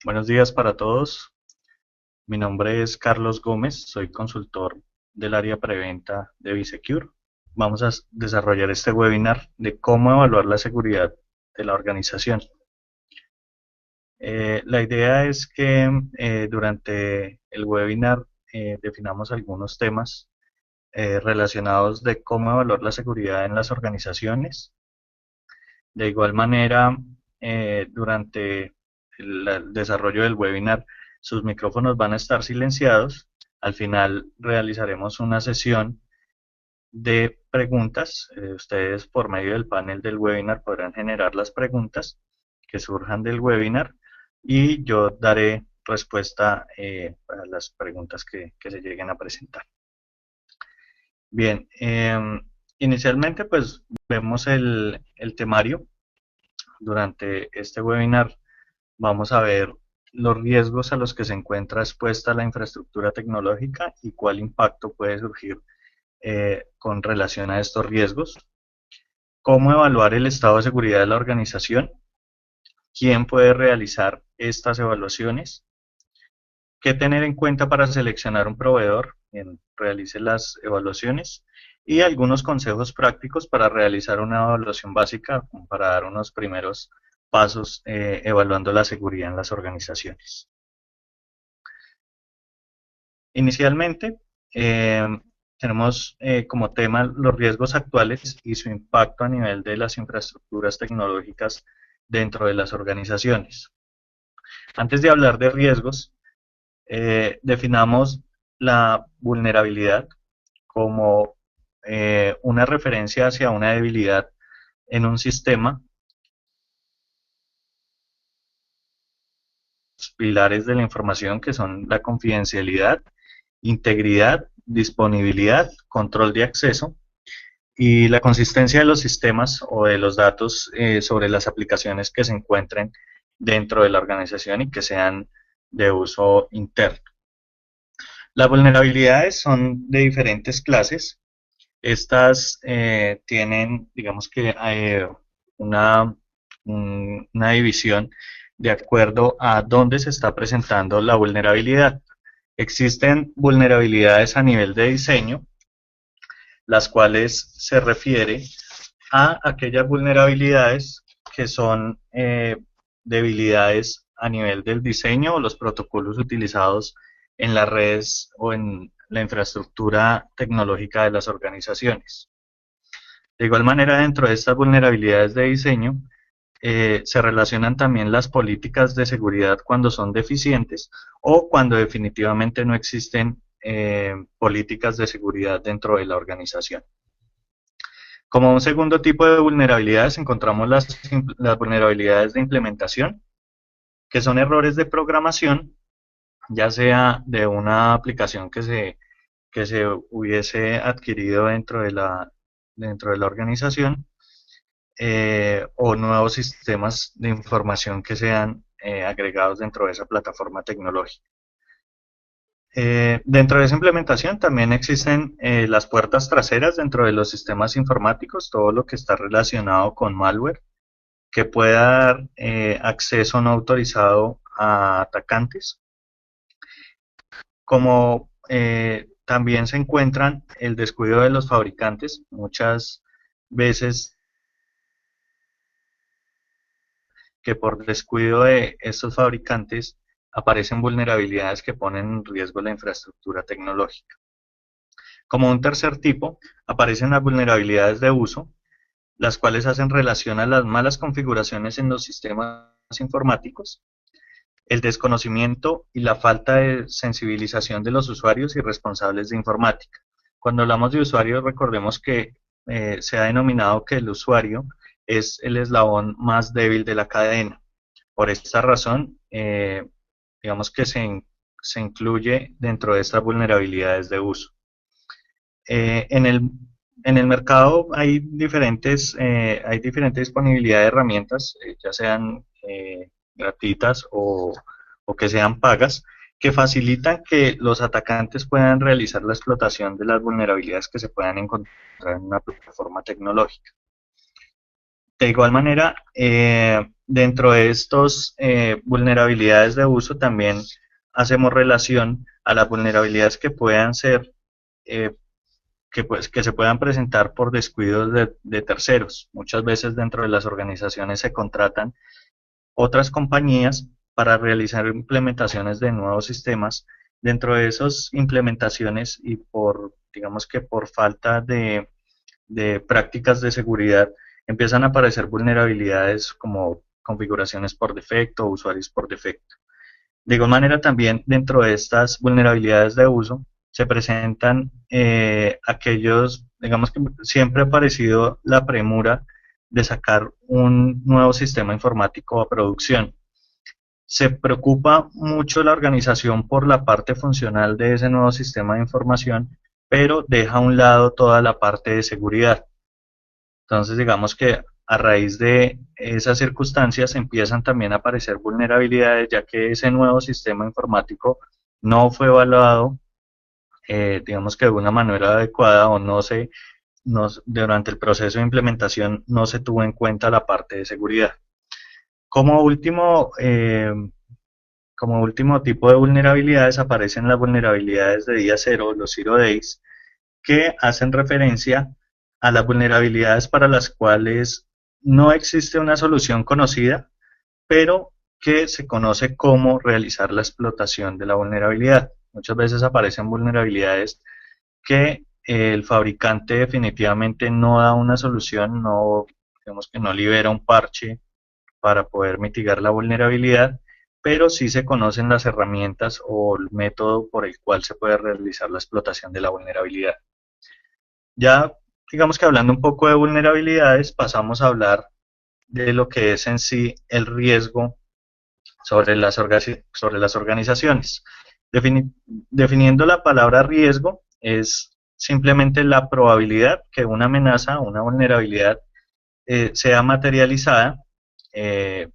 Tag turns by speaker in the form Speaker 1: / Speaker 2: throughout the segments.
Speaker 1: Buenos días para todos. Mi nombre es Carlos Gómez, soy consultor del área preventa de Bisecure. Vamos a desarrollar este webinar de cómo evaluar la seguridad de la organización. La idea es que durante el webinar definamos algunos temas relacionados de cómo evaluar la seguridad en las organizaciones. De igual manera, durante el desarrollo del webinar, sus micrófonos van a estar silenciados. Al final realizaremos una sesión de preguntas. Ustedes por medio del panel del webinar podrán generar las preguntas que surjan del webinar y yo daré respuesta a las preguntas que se lleguen a presentar. Bien, inicialmente pues vemos el temario. Durante este webinar vamos a ver los riesgos a los que se encuentra expuesta la infraestructura tecnológica y cuál impacto puede surgir con relación a estos riesgos, cómo evaluar el estado de seguridad de la organización, quién puede realizar estas evaluaciones, qué tener en cuenta para seleccionar un proveedor quien realice las evaluaciones y algunos consejos prácticos para realizar una evaluación básica, para dar unos primeros pasos evaluando la seguridad en las organizaciones. Inicialmente, eh, tenemos como tema los riesgos actuales y su impacto a nivel de las infraestructuras tecnológicas dentro de las organizaciones. Antes de hablar de riesgos, definamos la vulnerabilidad como una referencia hacia una debilidad en un sistema. Los pilares de la información que son la confidencialidad, integridad, disponibilidad, control de acceso y la consistencia de los sistemas o de los datos sobre las aplicaciones que se encuentren dentro de la organización y que sean de uso interno. Las vulnerabilidades son de diferentes clases. Estas tienen, digamos que, una, una división de acuerdo a dónde se está presentando la vulnerabilidad. Existen vulnerabilidades a nivel de diseño, las cuales se refiere a aquellas vulnerabilidades que son debilidades a nivel del diseño o los protocolos utilizados en las redes o en la infraestructura tecnológica de las organizaciones. De igual manera, dentro de estas vulnerabilidades de diseño, se relacionan también las políticas de seguridad cuando son deficientes o cuando definitivamente no existen políticas de seguridad dentro de la organización. Como un segundo tipo de vulnerabilidades encontramos las vulnerabilidades de implementación, que son errores de programación, ya sea de una aplicación que se hubiese adquirido dentro de la organización o nuevos sistemas de información que sean agregados dentro de esa plataforma tecnológica. Dentro de esa implementación también existen las puertas traseras dentro de los sistemas informáticos, todo lo que está relacionado con malware, que pueda dar acceso no autorizado a atacantes, como también se encuentran el descuido de los fabricantes. Muchas veces que por descuido de estos fabricantes aparecen vulnerabilidades que ponen en riesgo la infraestructura tecnológica. Como un tercer tipo, aparecen las vulnerabilidades de uso, las cuales hacen relación a las malas configuraciones en los sistemas informáticos, el desconocimiento y la falta de sensibilización de los usuarios y responsables de informática. Cuando hablamos de usuarios, recordemos que se ha denominado que el usuario es el eslabón más débil de la cadena. Por esta razón, digamos que se incluye dentro de estas vulnerabilidades de uso. Eh, en el, en el mercado hay diferente disponibilidad de herramientas, ya sean gratuitas o que sean pagas, que facilitan que los atacantes puedan realizar la explotación de las vulnerabilidades que se puedan encontrar en una plataforma tecnológica. De igual manera, dentro de estos vulnerabilidades de uso también hacemos relación a las vulnerabilidades que puedan ser, eh, que se puedan presentar por descuidos de terceros. Muchas veces dentro de las organizaciones se contratan otras compañías para realizar implementaciones de nuevos sistemas. Dentro de esas implementaciones y por, digamos que por falta de prácticas de seguridad, empiezan a aparecer vulnerabilidades como configuraciones por defecto o usuarios por defecto. De igual manera, también dentro de estas vulnerabilidades de uso se presentan aquellos, digamos que siempre ha aparecido la premura de sacar un nuevo sistema informático a producción. Se preocupa mucho la organización por la parte funcional de ese nuevo sistema de información, pero deja a un lado toda la parte de seguridad. Entonces, digamos que a raíz de esas circunstancias empiezan también a aparecer vulnerabilidades, ya que ese nuevo sistema informático no fue evaluado, digamos que de una manera adecuada o durante el proceso de implementación no se tuvo en cuenta la parte de seguridad. Como último, como último tipo de vulnerabilidades aparecen las vulnerabilidades de día cero, los zero days, que hacen referencia a las vulnerabilidades para las cuales no existe una solución conocida, pero que se conoce cómo realizar la explotación de la vulnerabilidad. Muchas veces aparecen vulnerabilidades que el fabricante definitivamente no da una solución, no, digamos que no libera un parche para poder mitigar la vulnerabilidad, pero sí se conocen las herramientas o el método por el cual se puede realizar la explotación de la vulnerabilidad. Ya, digamos que hablando un poco de vulnerabilidades, pasamos a hablar de lo que es en sí el riesgo sobre las organizaciones. Definiendo la palabra riesgo es simplemente la probabilidad que una amenaza, una vulnerabilidad, sea materializada. eh,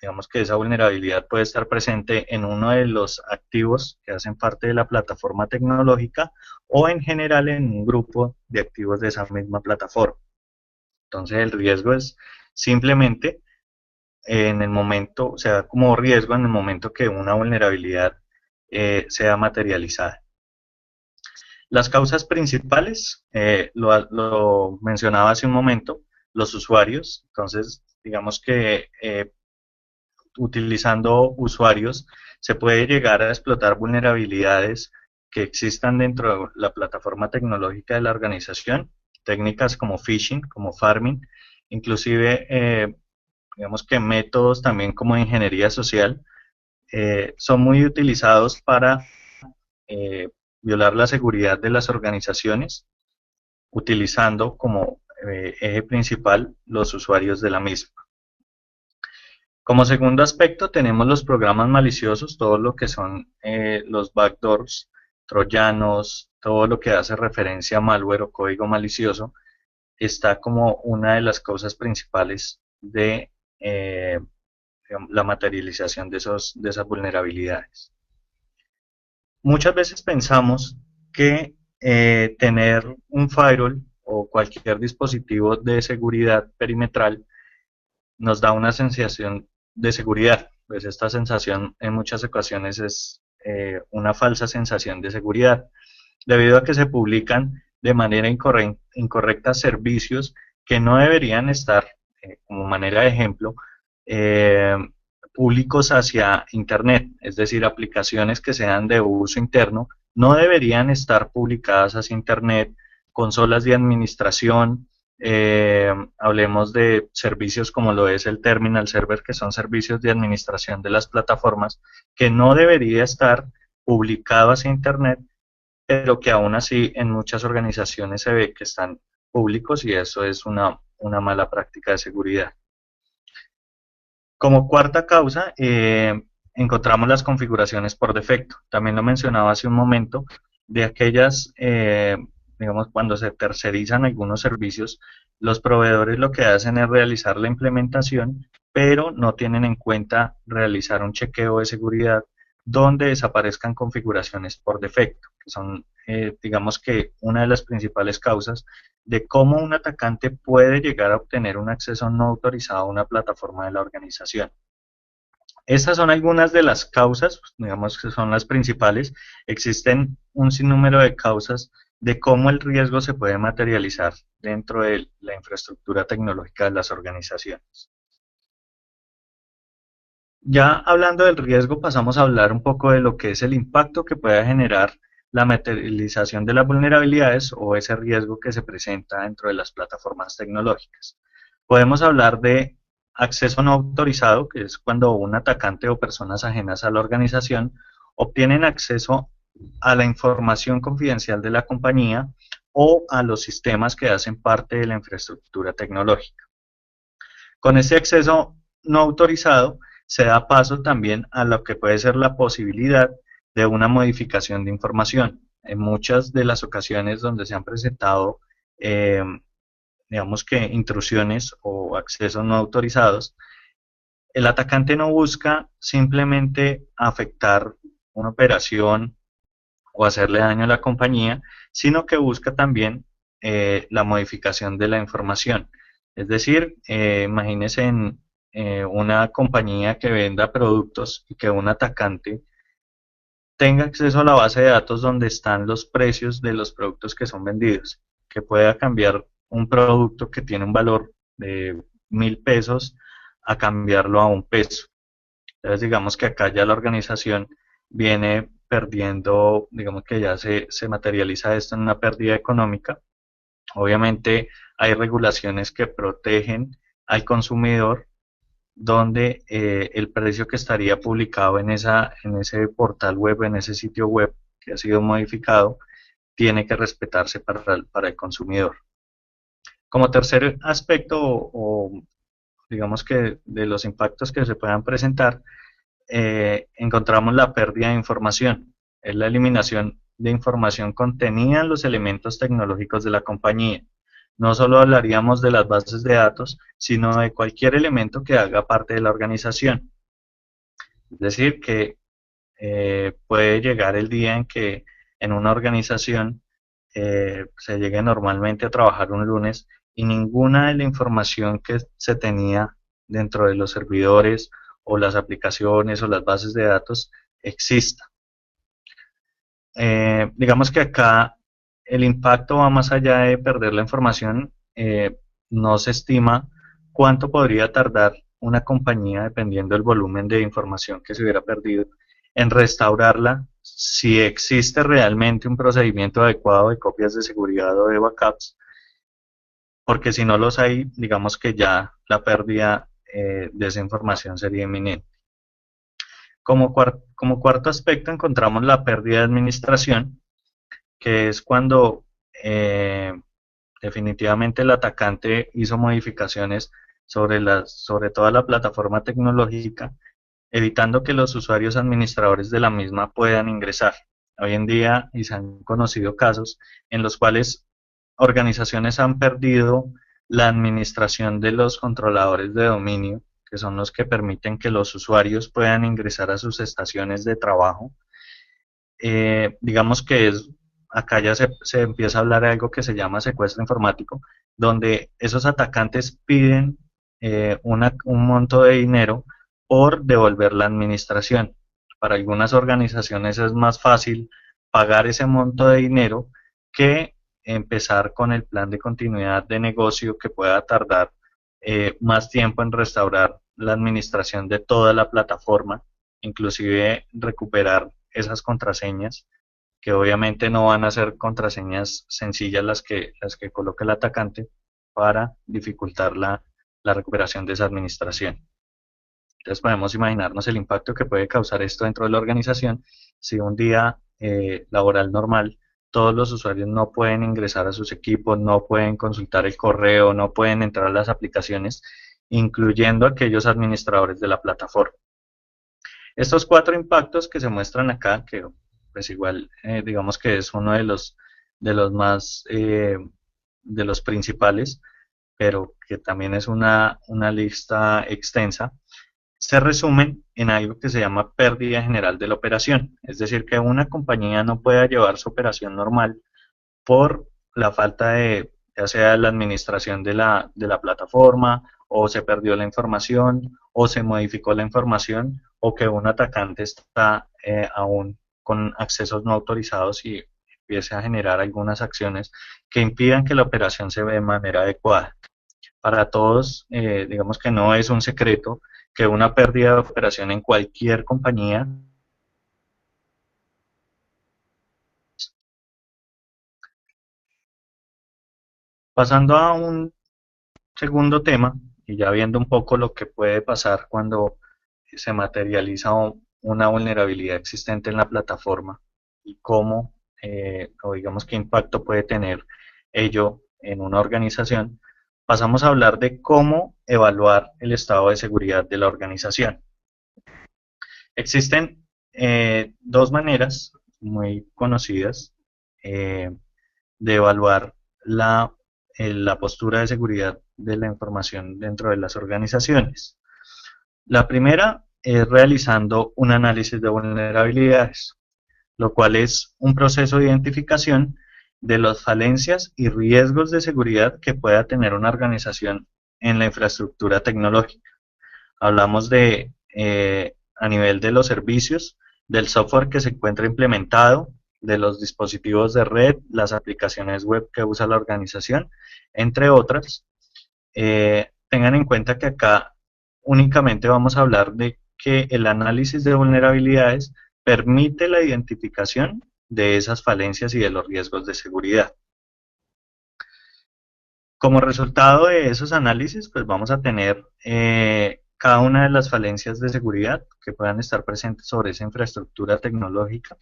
Speaker 1: digamos que esa vulnerabilidad puede estar presente en uno de los activos que hacen parte de la plataforma tecnológica o en general en un grupo de activos de esa misma plataforma. Entonces el riesgo es simplemente en el momento, o sea, como riesgo en el momento que una vulnerabilidad sea materializada. Las causas principales, lo mencionaba hace un momento, los usuarios. Entonces, digamos que utilizando usuarios se puede llegar a explotar vulnerabilidades que existan dentro de la plataforma tecnológica de la organización, técnicas como phishing, como farming, inclusive digamos que métodos también como ingeniería social son muy utilizados para eh, violar la seguridad de las organizaciones, utilizando como eje principal los usuarios de la misma. Como segundo aspecto tenemos los programas maliciosos, todo lo que son los backdoors, troyanos, todo lo que hace referencia a malware o código malicioso, está como una de las causas principales de la materialización de esas vulnerabilidades. Muchas veces pensamos que tener un firewall o cualquier dispositivo de seguridad perimetral nos da una sensación de seguridad. Pues esta sensación en muchas ocasiones es una falsa sensación de seguridad, debido a que se publican de manera incorrecta servicios que no deberían estar, como manera de ejemplo, eh, públicos hacia Internet, es decir, aplicaciones que sean de uso interno, no deberían estar publicadas hacia Internet, consolas de administración, hablemos de servicios como lo es el terminal server, que son servicios de administración de las plataformas, que no debería estar publicado hacia Internet, pero que aún así en muchas organizaciones se ve que están públicos y eso es una mala práctica de seguridad. Como cuarta causa, encontramos las configuraciones por defecto. También lo mencionaba hace un momento, de aquellas, digamos, cuando se tercerizan algunos servicios, los proveedores lo que hacen es realizar la implementación, pero no tienen en cuenta realizar un chequeo de seguridad donde desaparezcan configuraciones por defecto, que son, digamos que, una de las principales causas de cómo un atacante puede llegar a obtener un acceso no autorizado a una plataforma de la organización. Estas son algunas de las causas, digamos que son las principales. Existen un sinnúmero de causas de cómo el riesgo se puede materializar dentro de la infraestructura tecnológica de las organizaciones. Ya hablando del riesgo, pasamos a hablar un poco de lo que es el impacto que puede generar la materialización de las vulnerabilidades o ese riesgo que se presenta dentro de las plataformas tecnológicas. Podemos hablar de acceso no autorizado, que es cuando un atacante o personas ajenas a la organización obtienen acceso a la información confidencial de la compañía o a los sistemas que hacen parte de la infraestructura tecnológica. Con este acceso no autorizado se da paso también a lo que puede ser la posibilidad de una modificación de información. En muchas de las ocasiones donde se han presentado, eh, digamos que intrusiones o accesos no autorizados, el atacante no busca simplemente afectar una operación o hacerle daño a la compañía, sino que busca también la modificación de la información. Es decir, imagínense en una compañía que venda productos y que un atacante tenga acceso a la base de datos donde están los precios de los productos que son vendidos, que pueda cambiar un producto que tiene un valor de 1.000 pesos a cambiarlo a 1 peso. Entonces, digamos que acá ya la organización viene perdiendo, digamos que ya se materializa esto en una pérdida económica. Obviamente hay regulaciones que protegen al consumidor, donde el precio que estaría publicado en ese portal web, en ese sitio web que ha sido modificado, tiene que respetarse para el consumidor. Como tercer aspecto, o digamos que de los impactos que se puedan presentar, encontramos la pérdida de información, es la eliminación de información contenida en los elementos tecnológicos de la compañía. No solo hablaríamos de las bases de datos, sino de cualquier elemento que haga parte de la organización. Es decir, que puede llegar el día en que en una organización se llegue normalmente a trabajar un lunes y ninguna de la información que se tenía dentro de los servidores o las aplicaciones o las bases de datos exista. Digamos que acá el impacto va más allá de perder la información. No se estima cuánto podría tardar una compañía, dependiendo del volumen de información que se hubiera perdido, en restaurarla, si existe realmente un procedimiento adecuado de copias de seguridad o de backups, porque si no los hay, digamos que ya la pérdida de esa información sería inminente. Como cuarto aspecto encontramos la pérdida de administración, que es cuando eh, definitivamente el atacante hizo modificaciones sobre toda la plataforma tecnológica, evitando que los usuarios administradores de la misma puedan ingresar. Hoy en día, y se han conocido casos en los cuales organizaciones han perdido la administración de los controladores de dominio, que son los que permiten que los usuarios puedan ingresar a sus estaciones de trabajo. Digamos que acá ya se empieza a hablar de algo que se llama secuestro informático, donde esos atacantes piden un monto de dinero por devolver la administración. Para algunas organizaciones es más fácil pagar ese monto de dinero que empezar con el plan de continuidad de negocio que pueda tardar más tiempo en restaurar la administración de toda la plataforma, inclusive recuperar esas contraseñas, que obviamente no van a ser contraseñas sencillas las que coloque el atacante para dificultar la recuperación de esa administración. Entonces podemos imaginarnos el impacto que puede causar esto dentro de la organización si un día laboral normal todos los usuarios no pueden ingresar a sus equipos, no pueden consultar el correo, no pueden entrar a las aplicaciones, incluyendo aquellos administradores de la plataforma. Estos cuatro impactos que se muestran acá, que pues igual digamos que es uno de los más, de los principales, pero que también es una lista extensa, se resumen en algo que se llama pérdida general de la operación. Es decir, que una compañía no pueda llevar su operación normal por la falta de, ya sea la administración de la plataforma, o se perdió la información, o se modificó la información, o que un atacante está aún con accesos no autorizados y empiece a generar algunas acciones que impidan que la operación se vea de manera adecuada. Para todos, digamos que no es un secreto que una pérdida de operación en cualquier compañía. Pasando a un segundo tema, y ya viendo un poco lo que puede pasar cuando se materializa una vulnerabilidad existente en la plataforma y cómo, o digamos qué impacto puede tener ello en una organización, pasamos a hablar de cómo evaluar el estado de seguridad de la organización. Existen dos maneras muy conocidas eh, de evaluar la postura de seguridad de la información dentro de las organizaciones. La primera es realizando un análisis de vulnerabilidades, lo cual es un proceso de identificación de las falencias y riesgos de seguridad que pueda tener una organización en la infraestructura tecnológica. Hablamos de, a nivel de los servicios, del software que se encuentra implementado, de los dispositivos de red, las aplicaciones web que usa la organización, entre otras. Tengan en cuenta que acá únicamente vamos a hablar de que el análisis de vulnerabilidades permite la identificación de esas falencias y de los riesgos de seguridad. Como resultado de esos análisis, pues vamos a tener cada una de las falencias de seguridad que puedan estar presentes sobre esa infraestructura tecnológica,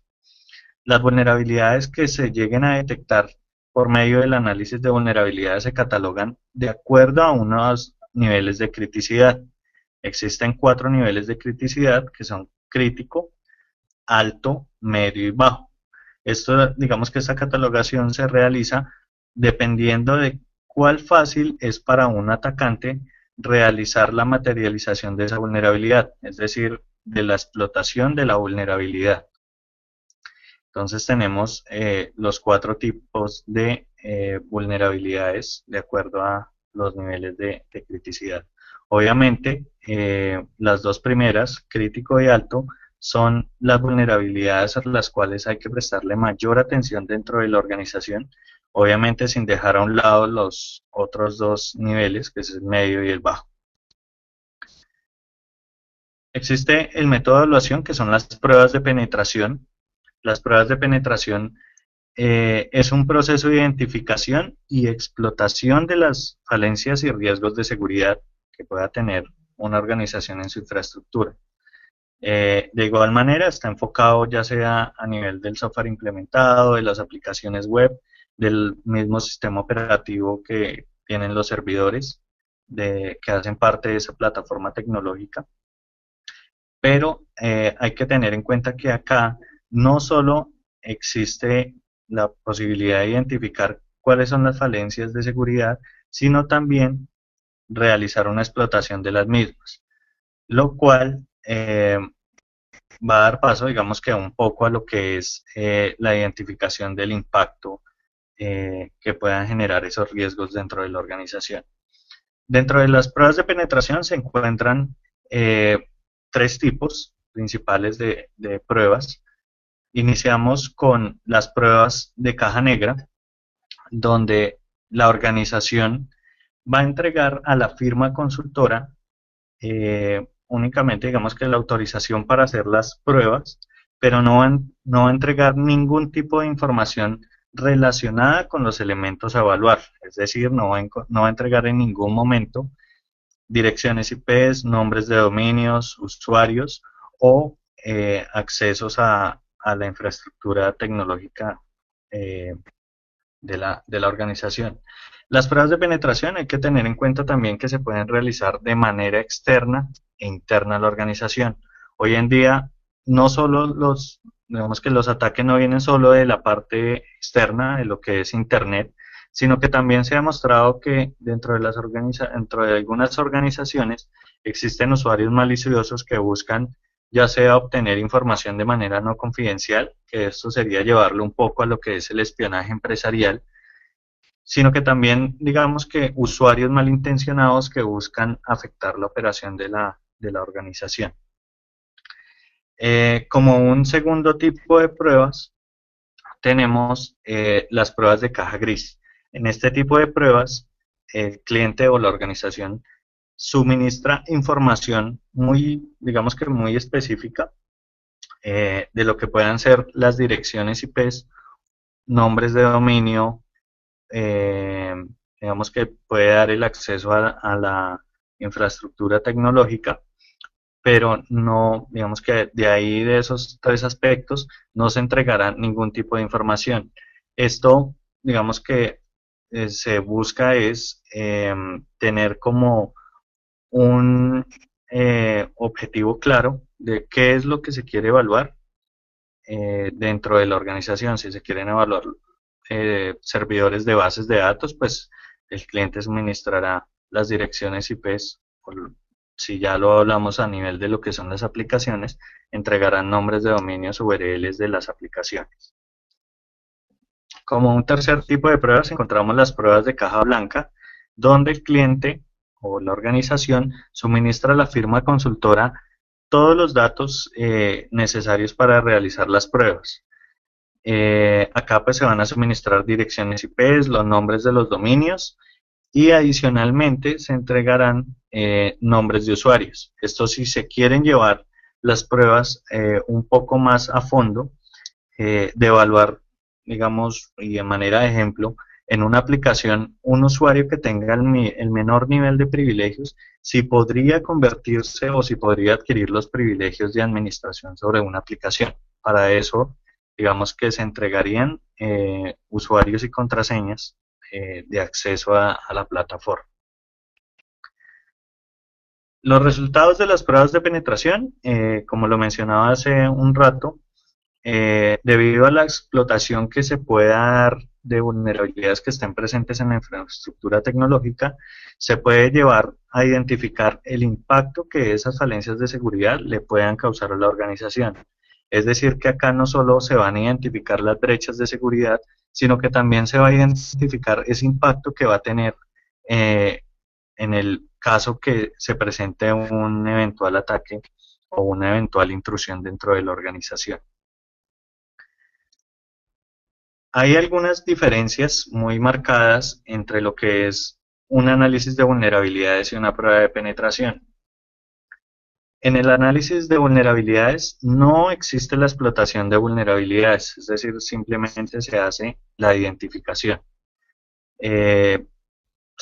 Speaker 1: las vulnerabilidades que se lleguen a detectar por medio del análisis de vulnerabilidades se catalogan de acuerdo a unos niveles de criticidad. Existen 4 niveles de criticidad que son crítico, alto, medio y bajo. Esto, digamos que esta catalogación se realiza dependiendo de cuál fácil es para un atacante realizar la materialización de esa vulnerabilidad, es decir, de la explotación de la vulnerabilidad. Entonces tenemos los 4 tipos de vulnerabilidades de acuerdo a los niveles de criticidad. Obviamente, las dos primeras, crítico y alto, son las vulnerabilidades a las cuales hay que prestarle mayor atención dentro de la organización, obviamente sin dejar a un lado los otros dos niveles, que es el medio y el bajo. Existe el método de evaluación, que son las pruebas de penetración. Las pruebas de penetración es un proceso de identificación y explotación de las falencias y riesgos de seguridad que pueda tener una organización en su infraestructura. De igual manera está enfocado ya sea a nivel del software implementado, de las aplicaciones web, del mismo sistema operativo que tienen los servidores que hacen parte de esa plataforma tecnológica. Pero hay que tener en cuenta que acá no solo existe la posibilidad de identificar cuáles son las falencias de seguridad, sino también realizar una explotación de las mismas, lo cual va a dar paso, digamos que un poco a lo que es la identificación del impacto que puedan generar esos riesgos dentro de la organización. Dentro de las pruebas de penetración se encuentran 3 tipos principales de pruebas. Iniciamos con las pruebas de caja negra, donde la organización va a entregar a la firma consultora únicamente, digamos que la autorización para hacer las pruebas, pero no va a entregar ningún tipo de información relacionada con los elementos a evaluar. Es decir, no va a entregar en ningún momento direcciones IPs, nombres de dominios, usuarios o accesos a la infraestructura tecnológica de la organización. Las pruebas de penetración hay que tener en cuenta también que se pueden realizar de manera externa e interna a la organización. Hoy en día no solo digamos que los ataques no vienen solo de la parte externa, de lo que es Internet, sino que también se ha demostrado que dentro de algunas organizaciones existen usuarios maliciosos que buscan ya sea obtener información de manera no confidencial, que esto sería llevarlo un poco a lo que es el espionaje empresarial, sino que también digamos que usuarios malintencionados que buscan afectar la operación de la organización. Como un segundo tipo de pruebas, tenemos las pruebas de caja gris. En este tipo de pruebas, el cliente o la organización suministra información muy, digamos que muy específica de lo que puedan ser las direcciones IPs, nombres de dominio, eh, digamos que puede dar el acceso a la infraestructura tecnológica, pero no, digamos que de ahí de esos tres aspectos no se entregará ningún tipo de información. Esto, digamos que se busca es tener como un objetivo claro de qué es lo que se quiere evaluar dentro de la organización. Si se quieren evaluar servidores de bases de datos, pues el cliente suministrará las direcciones IPs. Si ya lo hablamos a nivel de lo que son las aplicaciones, entregarán nombres de dominios URLs de las aplicaciones. Como un tercer tipo de pruebas encontramos las pruebas de caja blanca, donde el cliente o la organización suministra a la firma consultora todos los datos necesarios para realizar las pruebas. Acá pues se van a suministrar direcciones IPs, los nombres de los dominios y adicionalmente se entregarán nombres de usuarios. Esto si se quieren llevar las pruebas un poco más a fondo, de evaluar, digamos, y de manera de ejemplo, en una aplicación, un usuario que tenga el menor nivel de privilegios, si podría convertirse o si podría adquirir los privilegios de administración sobre una aplicación. Para eso, digamos que se entregarían usuarios y contraseñas de acceso a la plataforma. Los resultados de las pruebas de penetración, como lo mencionaba hace un rato, debido a la explotación que se puede dar de vulnerabilidades que estén presentes en la infraestructura tecnológica, se puede llevar a identificar el impacto que esas falencias de seguridad le puedan causar a la organización. Es decir, que acá no solo se van a identificar las brechas de seguridad, sino que también se va a identificar ese impacto que va a tener en el caso que se presente un eventual ataque o una eventual intrusión dentro de la organización. Hay algunas diferencias muy marcadas entre lo que es un análisis de vulnerabilidades y una prueba de penetración. En el análisis de vulnerabilidades no existe la explotación de vulnerabilidades, es decir, simplemente se hace la identificación. Se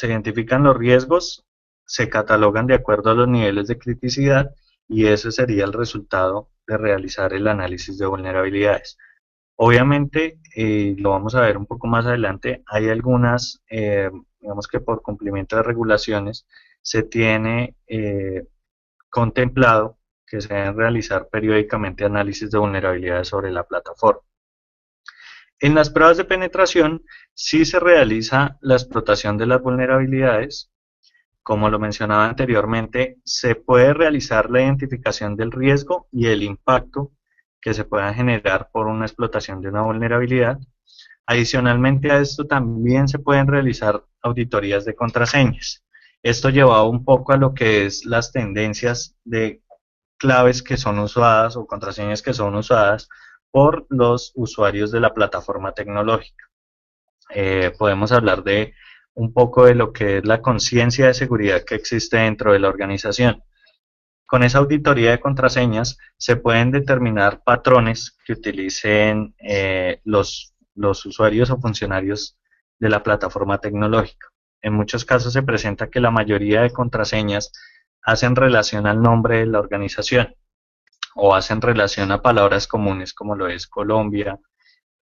Speaker 1: identifican los riesgos, se catalogan de acuerdo a los niveles de criticidad y ese sería el resultado de realizar el análisis de vulnerabilidades. Obviamente, lo vamos a ver un poco más adelante, hay algunas, digamos que por cumplimiento de regulaciones, se tiene contemplado que se deben realizar periódicamente análisis de vulnerabilidades sobre la plataforma. En las pruebas de penetración sí se realiza la explotación de las vulnerabilidades. Como lo mencionaba anteriormente, se puede realizar la identificación del riesgo y el impacto que se pueda generar por una explotación de una vulnerabilidad. Adicionalmente a esto también se pueden realizar auditorías de contraseñas. Esto llevado un poco a lo que es las tendencias de claves que son usadas o contraseñas que son usadas por los usuarios de la plataforma tecnológica. Podemos hablar de un poco de lo que es la conciencia de seguridad que existe dentro de la organización. Con esa auditoría de contraseñas se pueden determinar patrones que utilicen los usuarios o funcionarios de la plataforma tecnológica. En muchos casos se presenta que la mayoría de contraseñas hacen relación al nombre de la organización o hacen relación a palabras comunes como lo es Colombia,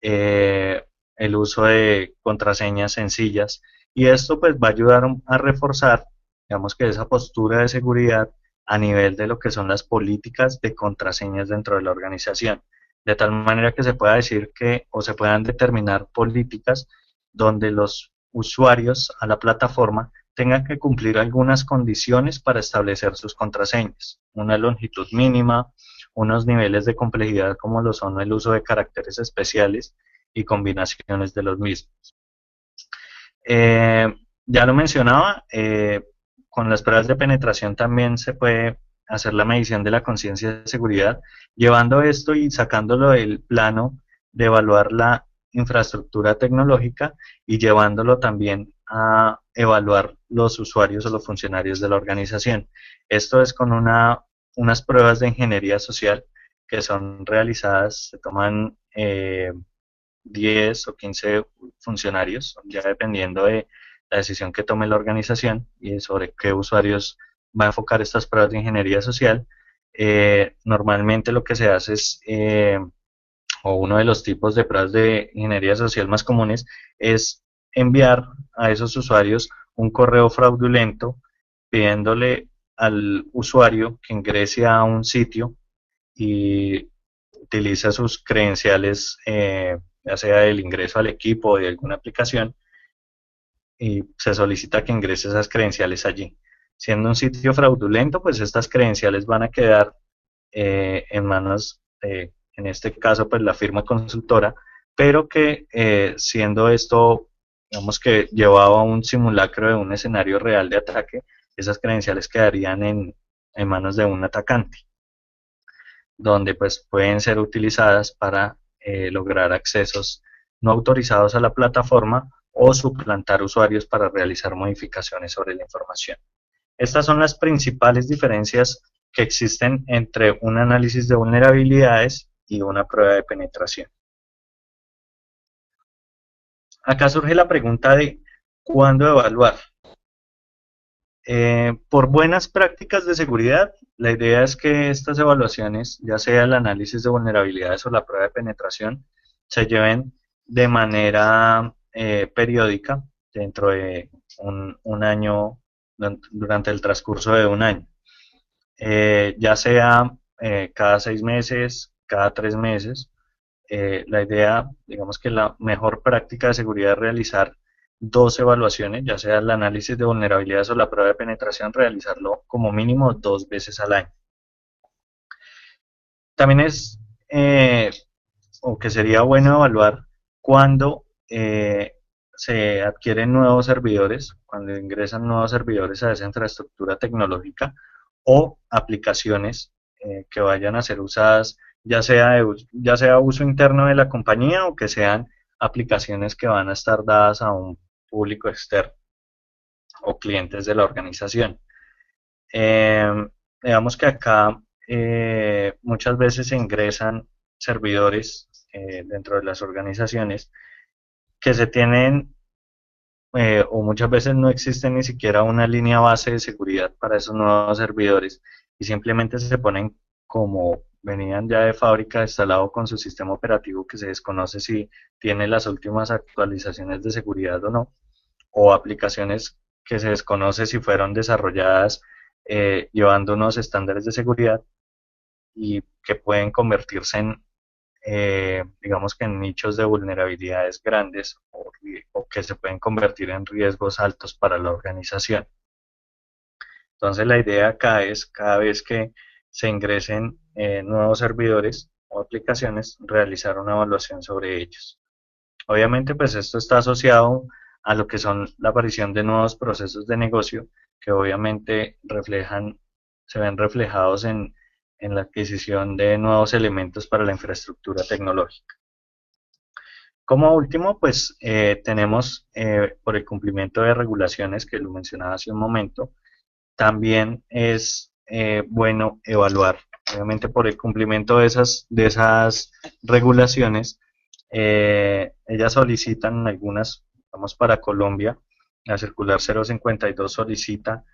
Speaker 1: el uso de contraseñas sencillas, y esto pues va a ayudar a reforzar, digamos que esa postura de seguridad a nivel de lo que son las políticas de contraseñas dentro de la organización, de tal manera que se pueda decir que o se puedan determinar políticas donde los usuarios a la plataforma tengan que cumplir algunas condiciones para establecer sus contraseñas, una longitud mínima, unos niveles de complejidad como lo son el uso de caracteres especiales y combinaciones de los mismos. Ya lo mencionaba, con las pruebas de penetración también se puede hacer la medición de la conciencia de seguridad, llevando esto y sacándolo del plano de evaluar la infraestructura tecnológica y llevándolo también a evaluar los usuarios o los funcionarios de la organización. Esto es con unas pruebas de ingeniería social que son realizadas, se toman 10 o 15 funcionarios, ya dependiendo de la decisión que tome la organización y sobre qué usuarios va a enfocar estas pruebas de ingeniería social. Normalmente lo que se hace es, o uno de los tipos de pruebas de ingeniería social más comunes, es enviar a esos usuarios un correo fraudulento pidiéndole al usuario que ingrese a un sitio y utiliza sus credenciales, ya sea del ingreso al equipo o de alguna aplicación, y se solicita que ingrese esas credenciales allí. Siendo un sitio fraudulento, pues estas credenciales van a quedar en manos de, en este caso, pues la firma consultora, pero que siendo esto, digamos que llevaba a un simulacro de un escenario real de ataque, esas credenciales quedarían en manos de un atacante, donde pues pueden ser utilizadas para lograr accesos no autorizados a la plataforma o suplantar usuarios para realizar modificaciones sobre la información. Estas son las principales diferencias que existen entre un análisis de vulnerabilidades y una prueba de penetración. Acá surge la pregunta de ¿cuándo evaluar? Por buenas prácticas de seguridad, la idea es que estas evaluaciones, ya sea el análisis de vulnerabilidades o la prueba de penetración, se lleven de manera periódica dentro de un año, durante el transcurso de un año. Ya sea cada 6 meses, cada 3 meses. La idea, digamos que la mejor práctica de seguridad es realizar 2 evaluaciones, ya sea el análisis de vulnerabilidades o la prueba de penetración, realizarlo como mínimo 2 veces al año. También es, o que sería bueno evaluar cuando se adquieren nuevos servidores, cuando ingresan nuevos servidores a esa infraestructura tecnológica o aplicaciones que vayan a ser usadas, ya sea uso interno de la compañía o que sean aplicaciones que van a estar dadas a un público externo o clientes de la organización. Digamos que acá muchas veces se ingresan servidores dentro de las organizaciones que se tienen o muchas veces no existe ni siquiera una línea base de seguridad para esos nuevos servidores y simplemente se ponen como venían ya de fábrica instalado con su sistema operativo que se desconoce si tiene las últimas actualizaciones de seguridad o no, o aplicaciones que se desconoce si fueron desarrolladas llevando unos estándares de seguridad y que pueden convertirse en, digamos que en nichos de vulnerabilidades grandes o que se pueden convertir en riesgos altos para la organización. Entonces la idea acá es cada vez que se ingresen nuevos servidores o aplicaciones, realizar una evaluación sobre ellos. Obviamente pues esto está asociado a lo que son la aparición de nuevos procesos de negocio que obviamente se ven reflejados en la adquisición de nuevos elementos para la infraestructura tecnológica. Como último, pues tenemos por el cumplimiento de regulaciones que lo mencionaba hace un momento, también es bueno evaluar. Obviamente por el cumplimiento de esas regulaciones, ellas solicitan algunas, vamos para Colombia, la circular 052 solicita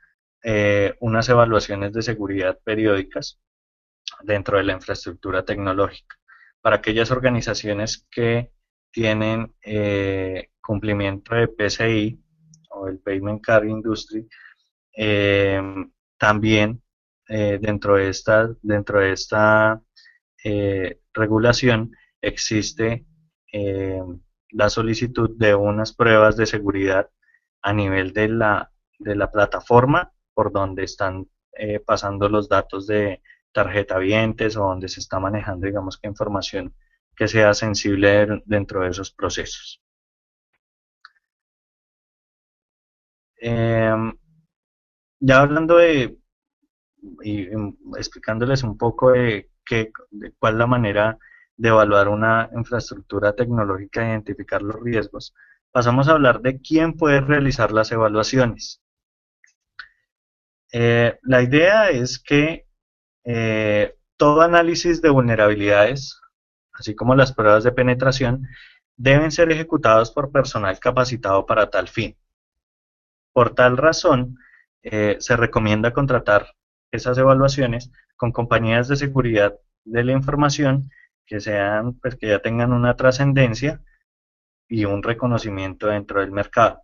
Speaker 1: unas evaluaciones de seguridad periódicas dentro de la infraestructura tecnológica. Para aquellas organizaciones que tienen cumplimiento de PCI o el Payment Card Industry, eh, también dentro de esta regulación existe, la solicitud de unas pruebas de seguridad a nivel de la plataforma por donde están pasando los datos de tarjeta vientes o donde se está manejando, digamos, que información que sea sensible dentro de esos procesos. Ya hablando explicándoles un poco de cuál es la manera de evaluar una infraestructura tecnológica e identificar los riesgos, pasamos a hablar de quién puede realizar las evaluaciones. La idea es que todo análisis de vulnerabilidades, así como las pruebas de penetración, deben ser ejecutados por personal capacitado para tal fin. Por tal razón, se recomienda contratar esas evaluaciones con compañías de seguridad de la información que sean, pues, que ya tengan una trascendencia y un reconocimiento dentro del mercado.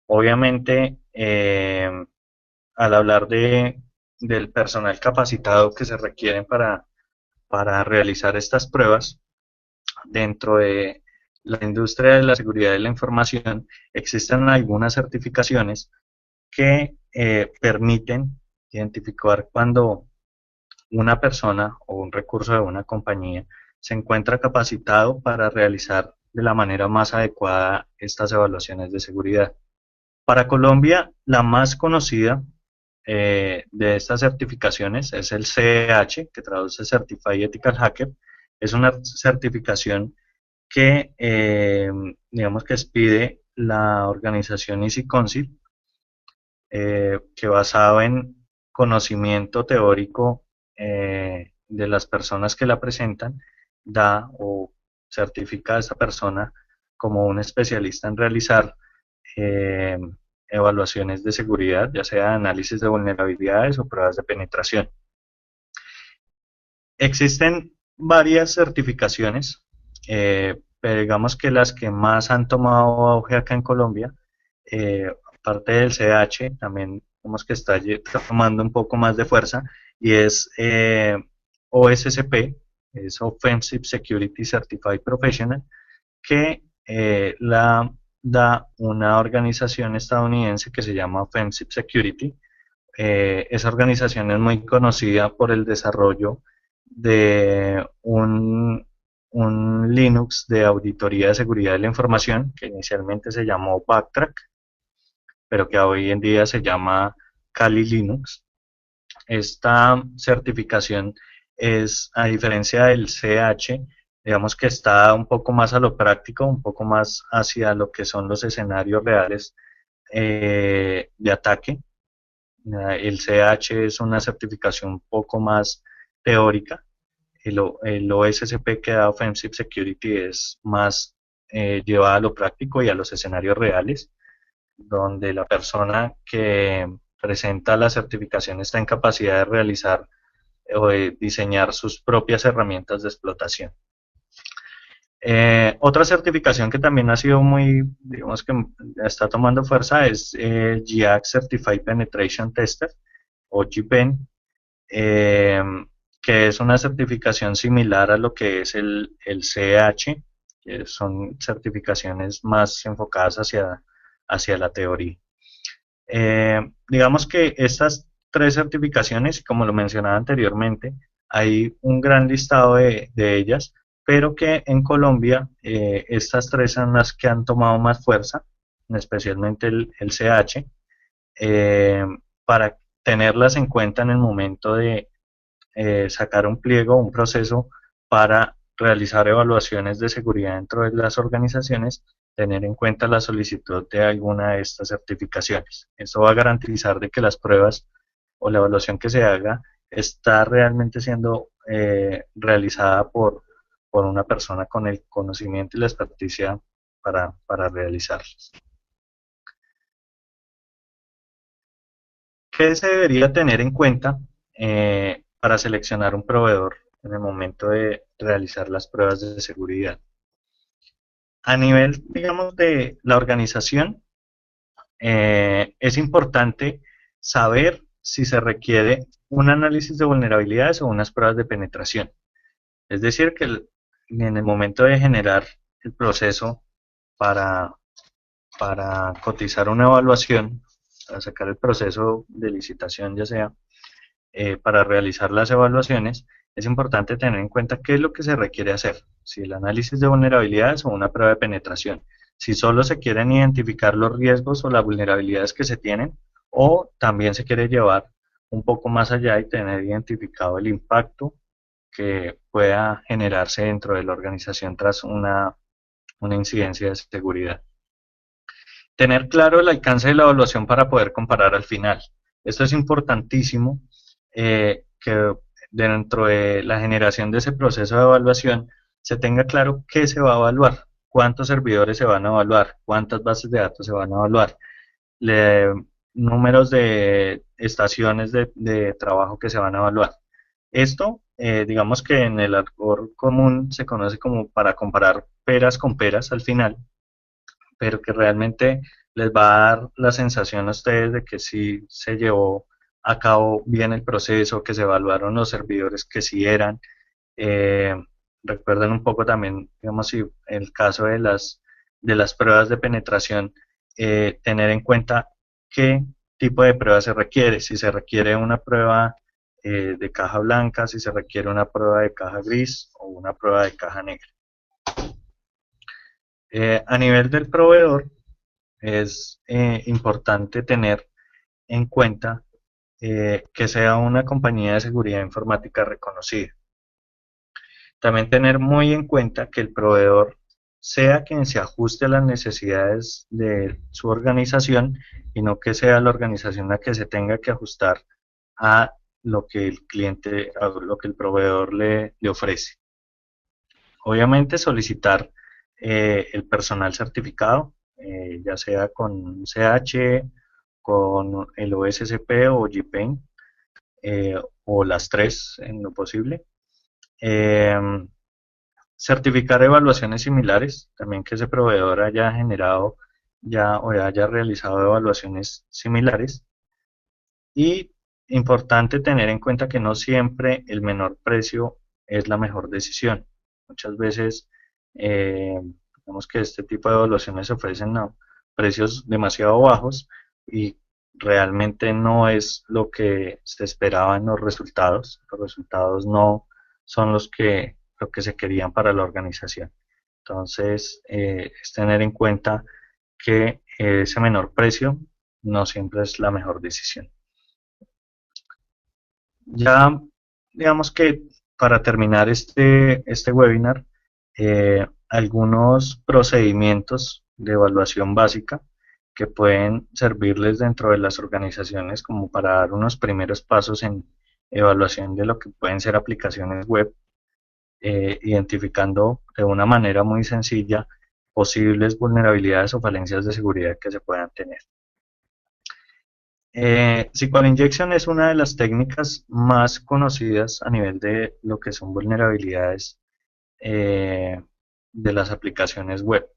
Speaker 1: Obviamente, al hablar del personal capacitado que se requieren para realizar estas pruebas, dentro de la industria de la seguridad de la información existen algunas certificaciones que permiten identificar cuando una persona o un recurso de una compañía se encuentra capacitado para realizar de la manera más adecuada estas evaluaciones de seguridad. Para Colombia, la más conocida de estas certificaciones es el CEH, que traduce Certified Ethical Hacker. Es una certificación que, digamos, que expide la organización Easy Council, que basado en conocimiento teórico de las personas que la presentan, da o certifica a esa persona como un especialista en realizar eh, evaluaciones de seguridad, ya sea análisis de vulnerabilidades o pruebas de penetración. Existen varias certificaciones, pero digamos que las que más han tomado auge acá en Colombia, aparte del CH, también vemos que está tomando un poco más de fuerza, y es OSCP, es Offensive Security Certified Professional, que la da una organización estadounidense que se llama Offensive Security. Esa organización es muy conocida por el desarrollo de un Linux de auditoría de seguridad de la información, que inicialmente se llamó Backtrack, pero que hoy en día se llama Kali Linux. Esta certificación es, a diferencia del CH, digamos que está un poco más a lo práctico, un poco más hacia lo que son los escenarios reales de ataque. El CH es una certificación un poco más teórica. El OSCP, que da Offensive Security, es más llevada a lo práctico y a los escenarios reales, donde la persona que presenta la certificación está en capacidad de realizar o de diseñar sus propias herramientas de explotación. Otra certificación que también ha sido muy, digamos, que está tomando fuerza es GIAC Certified Penetration Tester, o GPEN, que es una certificación similar a lo que es el CEH, que son certificaciones más enfocadas hacia la teoría. Digamos que estas tres certificaciones, como lo mencionaba anteriormente, hay un gran listado de ellas, pero que en Colombia estas tres son las que han tomado más fuerza, especialmente el CH, para tenerlas en cuenta en el momento de sacar un pliego, un proceso para realizar evaluaciones de seguridad dentro de las organizaciones, tener en cuenta la solicitud de alguna de estas certificaciones. Eso va a garantizar de que las pruebas o la evaluación que se haga está realmente siendo realizada por una persona con el conocimiento y la experticia para realizarlas. ¿Qué se debería tener en cuenta para seleccionar un proveedor en el momento de realizar las pruebas de seguridad? A nivel, digamos, de la organización, es importante saber si se requiere un análisis de vulnerabilidades o unas pruebas de penetración. Es decir, que en el momento de generar el proceso para, para cotizar una evaluación, para sacar el proceso de licitación, ya sea para realizar las evaluaciones, es importante tener en cuenta qué es lo que se requiere hacer, si el análisis de vulnerabilidades o una prueba de penetración, si solo se quieren identificar los riesgos o las vulnerabilidades que se tienen, o también se quiere llevar un poco más allá y tener identificado el impacto que pueda generarse dentro de la organización tras una incidencia de seguridad. Tener claro el alcance de la evaluación para poder comparar al final. Esto es importantísimo, que dentro de la generación de ese proceso de evaluación se tenga claro qué se va a evaluar, cuántos servidores se van a evaluar, cuántas bases de datos se van a evaluar, le, números de estaciones de trabajo que se van a evaluar. Esto, digamos que en el argot común se conoce como para comparar peras con peras al final, pero que realmente les va a dar la sensación a ustedes de que sí se llevó a cabo bien el proceso, que se evaluaron los servidores que sí eran. Eh, Recuerden un poco también, digamos, si en el caso de las pruebas de penetración, tener en cuenta qué tipo de prueba se requiere, si se requiere una prueba de caja blanca, si se requiere una prueba de caja gris o una prueba de caja negra. A nivel del proveedor, es importante tener en cuenta que sea una compañía de seguridad informática reconocida. También tener muy en cuenta que el proveedor sea quien se ajuste a las necesidades de su organización y no que sea la organización la que se tenga que ajustar a lo que el cliente, a lo que el proveedor le ofrece. Obviamente solicitar el personal certificado, ya sea con CH, con el OSCP o GPEN, o las tres en lo posible. Eh, Certificar evaluaciones similares, también que ese proveedor haya generado ya o haya realizado evaluaciones similares. Y importante tener en cuenta que no siempre el menor precio es la mejor decisión. Muchas veces, digamos que este tipo de evaluaciones se ofrecen a precios demasiado bajos y realmente no es lo que se esperaba en los resultados. Los resultados no son lo que se querían para la organización. Entonces, es tener en cuenta que ese menor precio no siempre es la mejor decisión. Ya, digamos que para terminar este webinar, algunos procedimientos de evaluación básica que pueden servirles dentro de las organizaciones como para dar unos primeros pasos en evaluación de lo que pueden ser aplicaciones web, identificando de una manera muy sencilla posibles vulnerabilidades o falencias de seguridad que se puedan tener. SQL Injection es una de las técnicas más conocidas a nivel de lo que son vulnerabilidades de las aplicaciones web.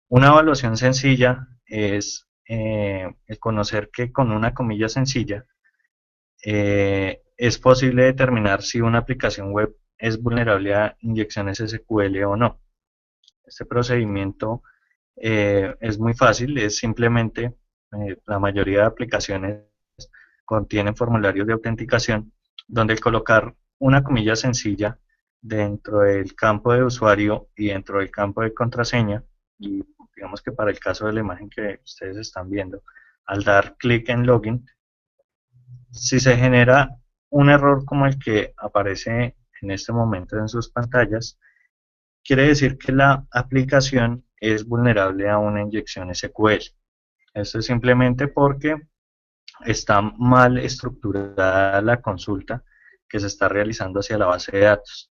Speaker 1: Una evaluación sencilla es el conocer que con una comilla sencilla es posible determinar si una aplicación web es vulnerable a inyecciones SQL o no. Este procedimiento es muy fácil, es simplemente la mayoría de aplicaciones contienen formularios de autenticación donde al colocar una comilla sencilla dentro del campo de usuario y dentro del campo de contraseña, y digamos que para el caso de la imagen que ustedes están viendo, al dar clic en login, si se genera un error como el que aparece en este momento en sus pantallas, quiere decir que la aplicación es vulnerable a una inyección SQL. Esto es simplemente porque está mal estructurada la consulta que se está realizando hacia la base de datos.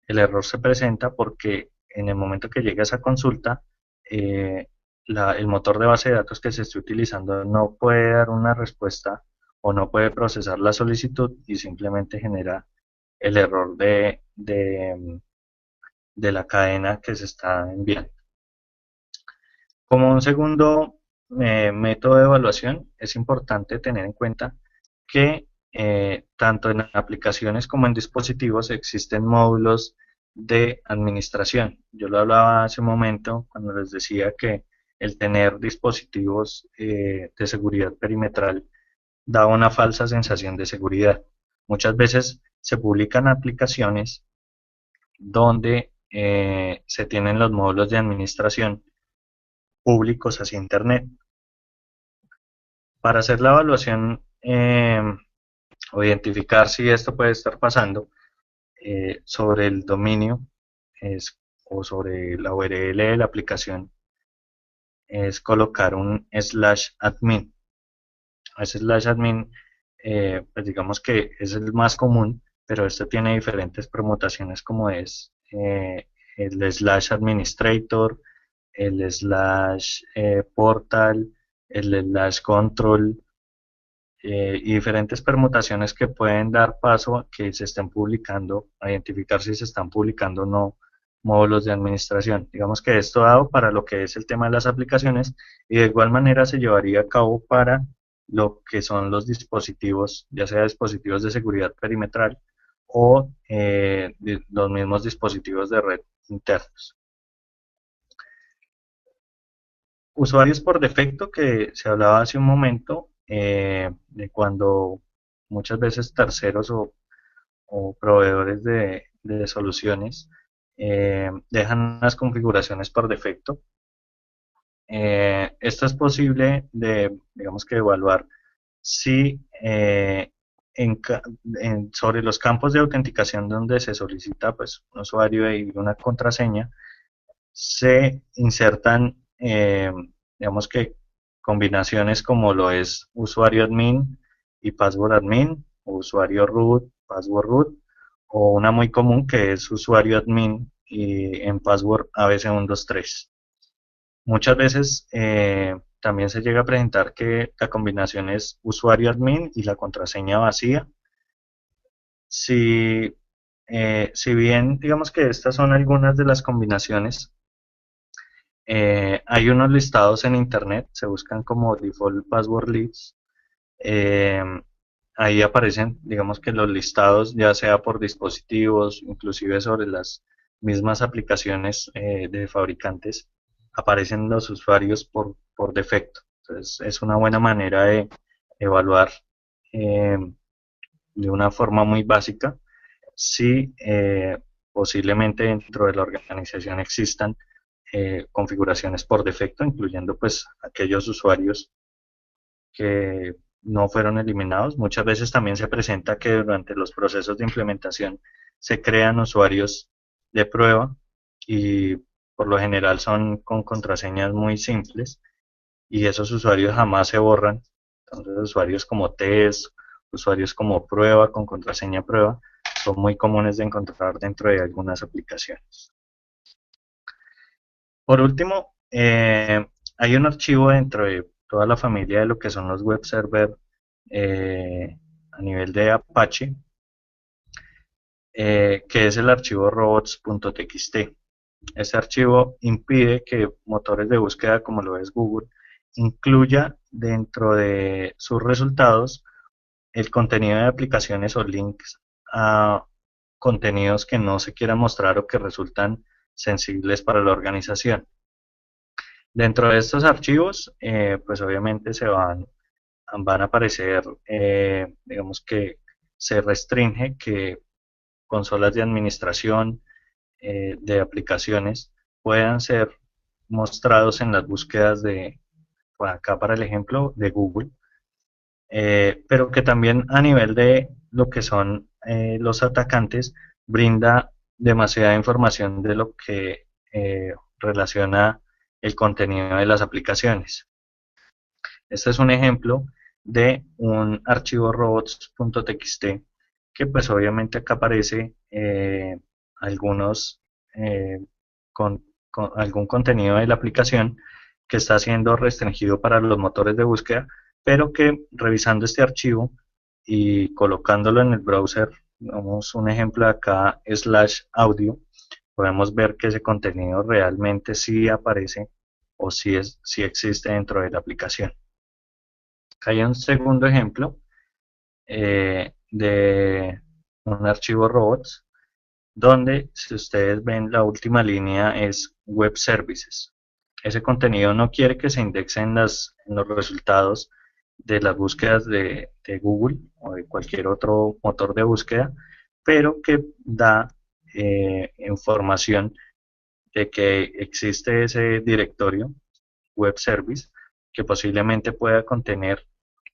Speaker 1: El error se presenta porque en el momento que llega esa consulta, el motor de base de datos que se esté utilizando no puede dar una respuesta o no puede procesar la solicitud y simplemente genera el error de la cadena que se está enviando. Como un segundo método de evaluación, es importante tener en cuenta que tanto en aplicaciones como en dispositivos existen módulos de administración. Yo lo hablaba hace un momento cuando les decía que el tener dispositivos de seguridad perimetral da una falsa sensación de seguridad. Muchas veces se publican aplicaciones donde se tienen los módulos de administración públicos hacia Internet. Para hacer la evaluación o identificar si esto puede estar pasando sobre el dominio o sobre la URL de la aplicación, es colocar un slash admin. Ese slash admin, pues digamos que es el más común, pero este tiene diferentes permutaciones como es el slash administrator, el slash portal, el slash control, y diferentes permutaciones que pueden dar paso a que se estén publicando, a identificar si se están publicando o no módulos de administración. Digamos que esto dado para lo que es el tema de las aplicaciones y de igual manera se llevaría a cabo para lo que son los dispositivos, ya sea dispositivos de seguridad perimetral o los mismos dispositivos de red internos. Usuarios por defecto, que se hablaba hace un momento, de cuando muchas veces terceros o proveedores de soluciones dejan las configuraciones por defecto. Esto es posible de, digamos que evaluar si sobre los campos de autenticación donde se solicita pues, un usuario y una contraseña, se insertan, digamos que combinaciones como lo es usuario admin y password admin, o usuario root, password root, o una muy común que es usuario admin y en password ABC123. Muchas veces también se llega a presentar que la combinación es usuario admin y la contraseña vacía. Si bien digamos que estas son algunas de las combinaciones, hay unos listados en internet, se buscan como default password lists. eh, Ahí aparecen, digamos que los listados, ya sea por dispositivos, inclusive sobre las mismas aplicaciones de fabricantes, aparecen los usuarios por defecto. Entonces, es una buena manera de evaluar eh, de una forma muy básica si posiblemente dentro de la organización existan configuraciones por defecto, incluyendo pues aquellos usuarios que no fueron eliminados. Muchas veces también se presenta que durante los procesos de implementación se crean usuarios de prueba y por lo general son con contraseñas muy simples y esos usuarios jamás se borran. Entonces usuarios como test, usuarios como prueba, con contraseña prueba, son muy comunes de encontrar dentro de algunas aplicaciones. Por último, hay un archivo dentro de toda la familia de lo que son los web server a nivel de Apache, que es el archivo robots.txt. Este archivo impide que motores de búsqueda como lo es Google incluya dentro de sus resultados el contenido de aplicaciones o links a contenidos que no se quieran mostrar o que resultan sensibles para la organización. Dentro de estos archivos, pues obviamente van a aparecer, digamos que se restringe que consolas de administración de aplicaciones puedan ser mostrados en las búsquedas de, por acá para el ejemplo, de Google, pero que también a nivel de lo que son los atacantes brinda demasiada información de lo que relaciona el contenido de las aplicaciones. Este es un ejemplo de un archivo robots.txt que pues obviamente acá aparece algunos con algún contenido de la aplicación que está siendo restringido para los motores de búsqueda, pero que revisando este archivo y colocándolo en el browser, vamos un ejemplo acá, slash audio, podemos ver que ese contenido realmente sí aparece o sí existe dentro de la aplicación. Acá hay un segundo ejemplo de un archivo robots donde si ustedes ven la última línea es Web Services. Ese contenido no quiere que se indexe en los resultados de las búsquedas de Google o de cualquier otro motor de búsqueda, pero que da información de que existe ese directorio web service que posiblemente pueda contener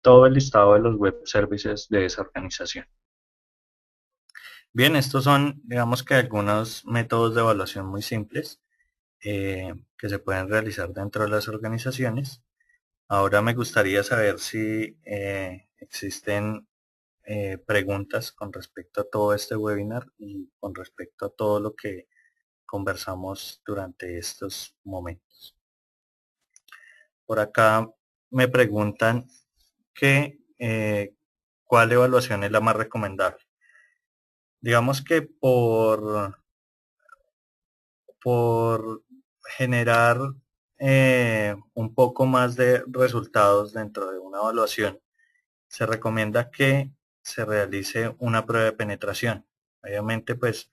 Speaker 1: todo el listado de los web services de esa organización. Bien, estos son, digamos que algunos métodos de evaluación muy simples que se pueden realizar dentro de las organizaciones. Ahora me gustaría saber si existen preguntas con respecto a todo este webinar y con respecto a todo lo que conversamos durante estos momentos. Por acá me preguntan que cuál evaluación es la más recomendable. Digamos que por generar un poco más de resultados dentro de una evaluación, se recomienda que se realice una prueba de penetración. Obviamente, pues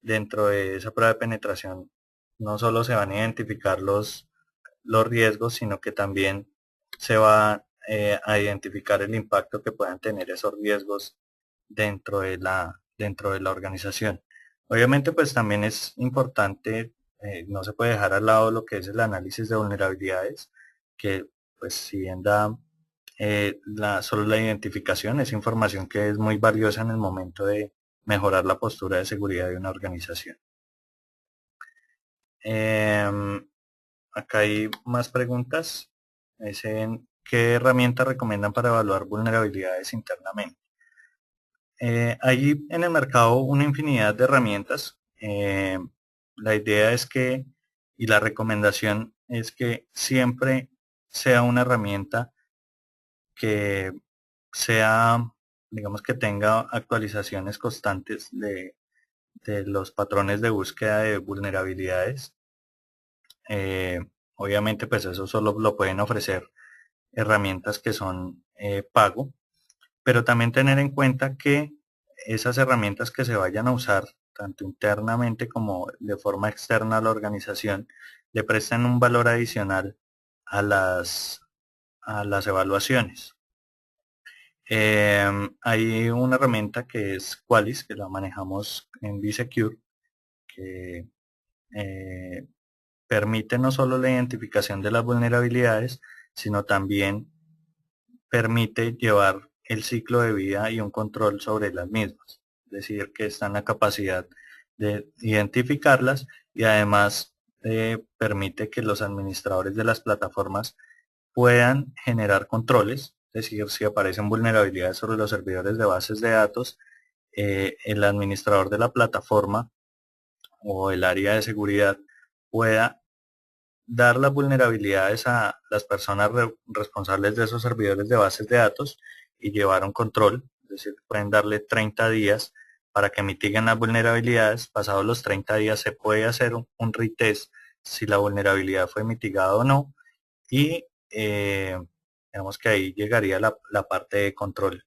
Speaker 1: dentro de esa prueba de penetración no solo se van a identificar los riesgos, sino que también se va a identificar el impacto que puedan tener esos riesgos dentro de la organización. Obviamente, pues también es importante, no se puede dejar al lado lo que es el análisis de vulnerabilidades, que pues si bien da solo la identificación, es información que es muy valiosa en el momento de mejorar la postura de seguridad de una organización. Acá hay más preguntas. Dicen, ¿qué herramientas recomiendan para evaluar vulnerabilidades internamente? Hay en el mercado una infinidad de herramientas. La idea es que, y la recomendación es que siempre sea una herramienta que sea, digamos que tenga actualizaciones constantes de los patrones de búsqueda de vulnerabilidades. Eh, Obviamente, pues eso solo lo pueden ofrecer herramientas que son pago, pero también tener en cuenta que esas herramientas que se vayan a usar, tanto internamente como de forma externa a la organización, le prestan un valor adicional a las evaluaciones. Hay una herramienta que es Qualys, que la manejamos en B-Secure, que eh, permite no solo la identificación de las vulnerabilidades, sino también permite llevar el ciclo de vida y un control sobre las mismas. Es decir, que está en la capacidad de identificarlas y además permite que los administradores de las plataformas puedan generar controles, es decir, si aparecen vulnerabilidades sobre los servidores de bases de datos, el administrador de la plataforma o el área de seguridad pueda dar las vulnerabilidades a las personas responsables de esos servidores de bases de datos y llevar un control, es decir, pueden darle 30 días para que mitiguen las vulnerabilidades. Pasados los 30 días se puede hacer un retest si la vulnerabilidad fue mitigada o no y digamos que ahí llegaría la parte de control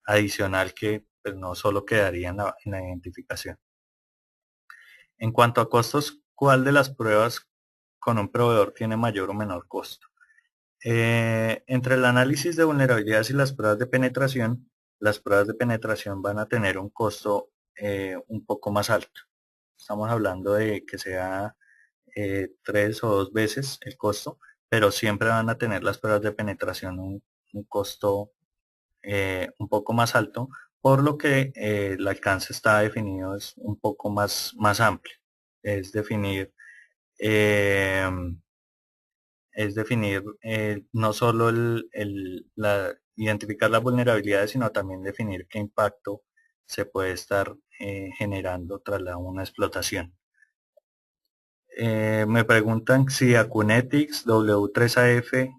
Speaker 1: adicional que pues, no solo quedaría en la identificación. En cuanto a costos, ¿cuál de las pruebas con un proveedor tiene mayor o menor costo? Entre el análisis de vulnerabilidades y las pruebas de penetración van a tener un costo un poco más alto. Estamos hablando de que sea 3 o 2 veces el costo, pero siempre van a tener las pruebas de penetración un costo un poco más alto, por lo que el alcance está definido es un poco más amplio. Es definir, eh, no solo identificar las vulnerabilidades, sino también definir qué impacto se puede estar generando tras una explotación. Me preguntan si Acunetics, W3AF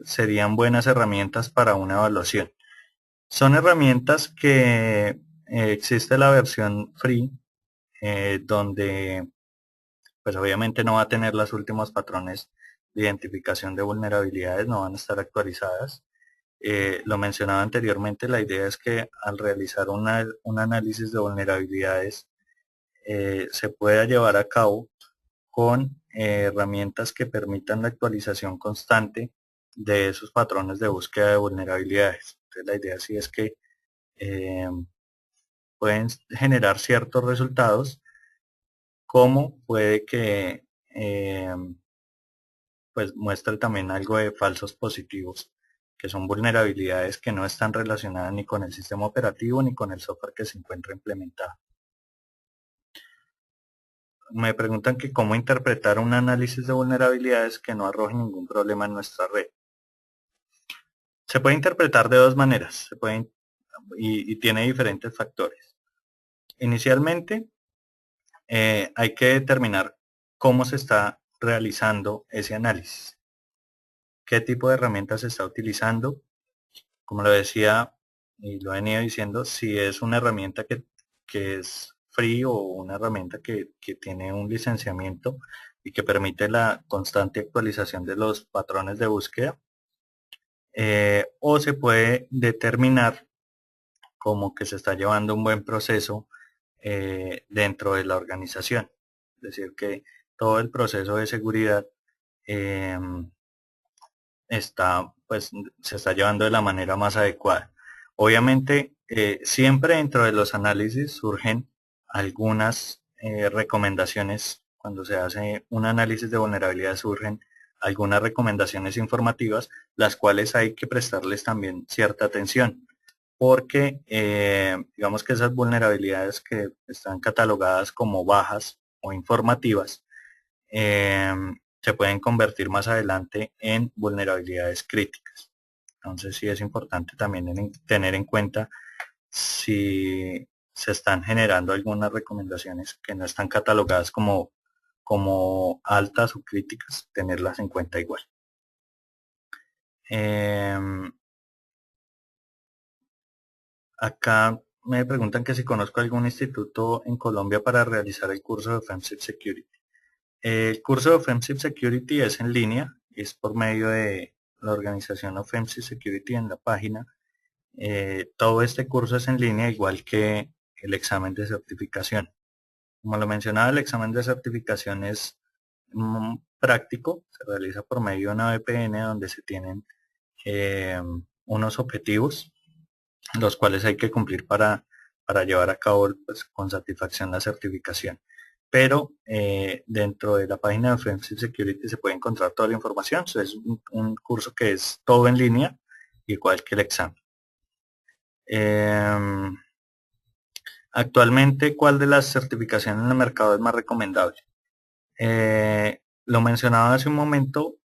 Speaker 1: serían buenas herramientas para una evaluación. Son herramientas que existe la versión free, donde pues obviamente no va a tener los últimos patrones de identificación de vulnerabilidades, no van a estar actualizadas. Lo mencionaba anteriormente, la idea es que al realizar un análisis de vulnerabilidades se pueda llevar a cabo con herramientas que permitan la actualización constante de esos patrones de búsqueda de vulnerabilidades. Entonces, la idea sí es que eh, pueden generar ciertos resultados, como puede que pues muestre también algo de falsos positivos, que son vulnerabilidades que no están relacionadas ni con el sistema operativo ni con el software que se encuentra implementado. Me preguntan que cómo interpretar un análisis de vulnerabilidades que no arroje ningún problema en nuestra red. Se puede interpretar de dos maneras, y tiene diferentes factores. Inicialmente, hay que determinar cómo se está realizando ese análisis, qué tipo de herramientas se está utilizando. Como lo decía y lo he venido diciendo, si es una herramienta que es free o una herramienta que tiene un licenciamiento y que permite la constante actualización de los patrones de búsqueda, o se puede determinar como que se está llevando un buen proceso dentro de la organización. Es decir, que todo el proceso de seguridad eh, pues, se está llevando de la manera más adecuada. Obviamente, siempre dentro de los análisis surgen algunas recomendaciones. Cuando se hace un análisis de vulnerabilidad surgen algunas recomendaciones informativas, las cuales hay que prestarles también cierta atención, porque digamos que esas vulnerabilidades que están catalogadas como bajas o informativas, se pueden convertir más adelante en vulnerabilidades críticas. Entonces sí es importante también tener en cuenta si se están generando algunas recomendaciones que no están catalogadas como altas o críticas, tenerlas en cuenta igual. Acá me preguntan que si conozco algún instituto en Colombia para realizar el curso de Offensive Security. El curso de Offensive Security es en línea, es por medio de la organización Offensive Security en la página. Todo este curso es en línea, igual que el examen de certificación. Como lo mencionaba, el examen de certificación es práctico, se realiza por medio de una VPN donde se tienen unos objetivos, los cuales hay que cumplir para llevar a cabo pues, con satisfacción la certificación. Pero dentro de la página de Offensive Security se puede encontrar toda la información. Es un curso que es todo en línea, igual que el examen. Actualmente, ¿cuál de las certificaciones en el mercado es más recomendable? Lo mencionaba hace un momento,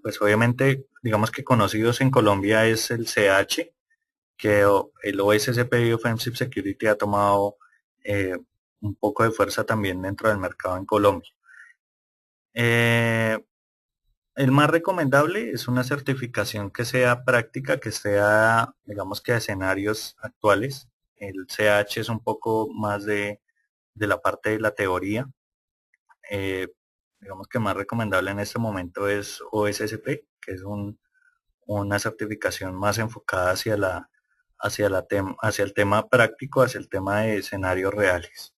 Speaker 1: pues obviamente, digamos que conocidos en Colombia es el CH, que el OSCP Offensive Security ha tomado un poco de fuerza también dentro del mercado en Colombia. El más recomendable es una certificación que sea práctica, que sea, digamos que a escenarios actuales. El CH es un poco más de la parte de la teoría. Digamos que más recomendable en este momento es OSCP, que es una certificación más enfocada hacia el tema práctico, hacia el tema de escenarios reales.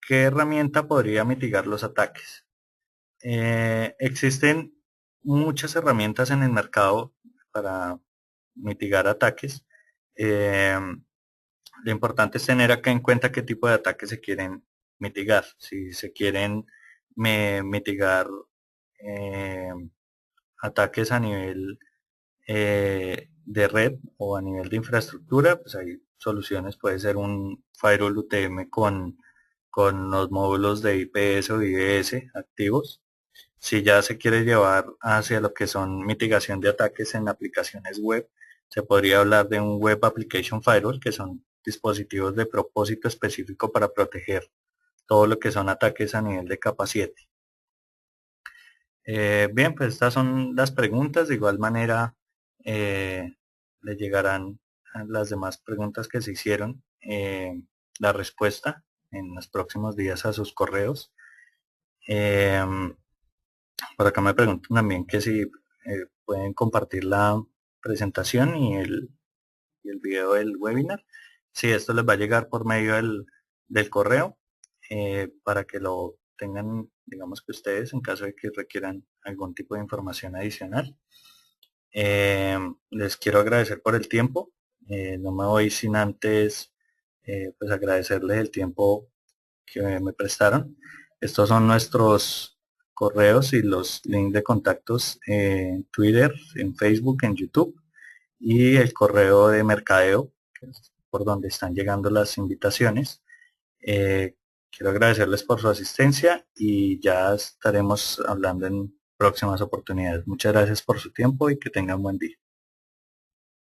Speaker 1: ¿Qué herramienta podría mitigar los ataques? Existen muchas herramientas en el mercado para mitigar ataques. Lo importante es tener acá en cuenta qué tipo de ataques se quieren mitigar. Si se quieren mitigar eh, ataques a nivel de red o a nivel de infraestructura, pues hay soluciones, puede ser un firewall UTM con los módulos de IPS o IDS activos. Si ya se quiere llevar hacia lo que son mitigación de ataques en aplicaciones web, se podría hablar de un Web Application Firewall, que son dispositivos de propósito específico para proteger todo lo que son ataques a nivel de capa 7. Bien, pues estas son las preguntas. De igual manera, le llegarán a las demás preguntas que se hicieron la respuesta en los próximos días a sus correos. Por acá me preguntan también que si pueden compartir la presentación y el video del webinar. Sí, esto les va a llegar por medio del correo para que lo tengan, digamos que ustedes, en caso de que requieran algún tipo de información adicional. Les quiero agradecer por el tiempo. No me voy sin antes pues agradecerles el tiempo que me prestaron. Estos son nuestros correos y los links de contactos en Twitter, en Facebook, en YouTube y el correo de mercadeo, que es por donde están llegando las invitaciones. Quiero agradecerles por su asistencia y ya estaremos hablando en próximas oportunidades. Muchas gracias por su tiempo y que tengan buen día.